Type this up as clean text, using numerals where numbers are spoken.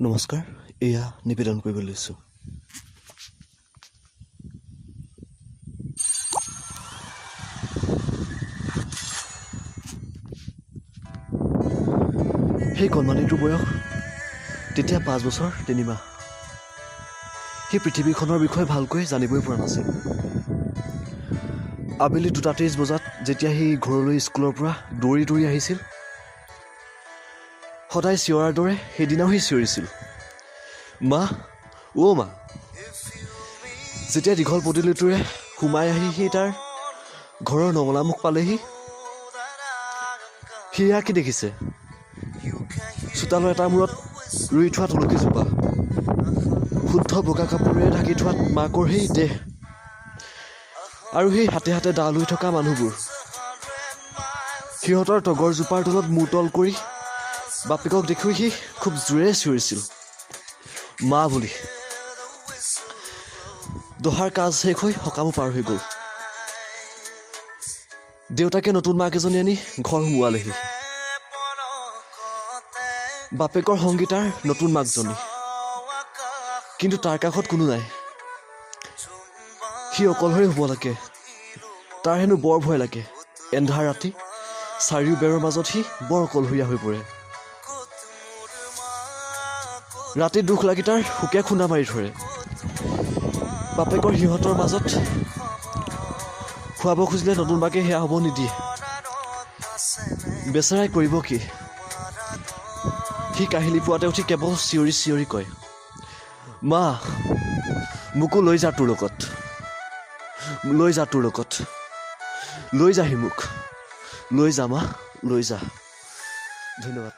নমস্কাৰ, এয়া নিবেদন কৰিব লৈছোঁ। সেই কণমানিটোৰ বয়স তেতিয়া 5 বছৰ 3 মাহ। সেই পৃথিৱীখনৰ বিষয়ে ভালকৈ জানিবই পৰা নাছিল। আবেলি 2:30 বজাত যেতিয়া সি ঘৰলৈ স্কুলৰ পৰা দৌৰি দৌৰি আহিছিল, সদায় চিঞৰাৰ দৰে সেইদিনাও সি চিঞৰিছিল, মা, অ' মা। যেতিয়া দীঘল পদূলিটোৰে সোমাই আহি সি তাৰ ঘৰৰ নঙলামুখ পালেহি, সেয়া কি দেখিছে? চোতালৰ এটা মূৰত ৰুই থোৱা তুলসীজোপা, শুদ্ধ বগা কাপোৰেৰে ঢাকি থোৱাত মাকৰ সেই দেহ, আৰু সেই হাতে হাতে দা লৈ থকা মানুহবোৰ। সিহঁতৰ তগৰজোপাৰ তলত মূৰ তল কৰি বাপেকক দেখি সি খুব জোৰেৰে চিঞৰিছিল, মা বুলি। দহাৰ কাজ শেষ হৈ সকামো পাৰ হৈ গ'ল। দেউতাকে নতুন মাক এজনী আনি ঘৰ সোমোৱালেহি। বাপেকৰ সংগীতাৰ নতুন মাকজনী, কিন্তু তাৰ কাষত কোনো নাই। সি অকলশৰে হ'ব লাগে। তাৰ হেনো বৰ ভয় লাগে। এন্ধাৰ ৰাতি চাৰিও বেৰৰ মাজত সি বৰ অকলশৰীয়া হৈ পৰে। ৰাতি দুখ লাগি তাৰ শোকে খুন্দা মাৰি ধৰে। বাপেকৰ সিহঁতৰ মাজত খুৱাব খুজিলে নতুন মাকে সেয়া হ'ব নিদিয়ে। বেচেৰাই কৰিব কি? সি কাহিলী পোৱাতে উঠি কেৱল চিঞৰি চিঞৰি কয়, মা, মোকো লৈ যা তোৰ লগত, লৈ যা তোৰ লগত, লৈ যাহি মোক, লৈ যা মা, লৈ যা। ধন্যবাদ।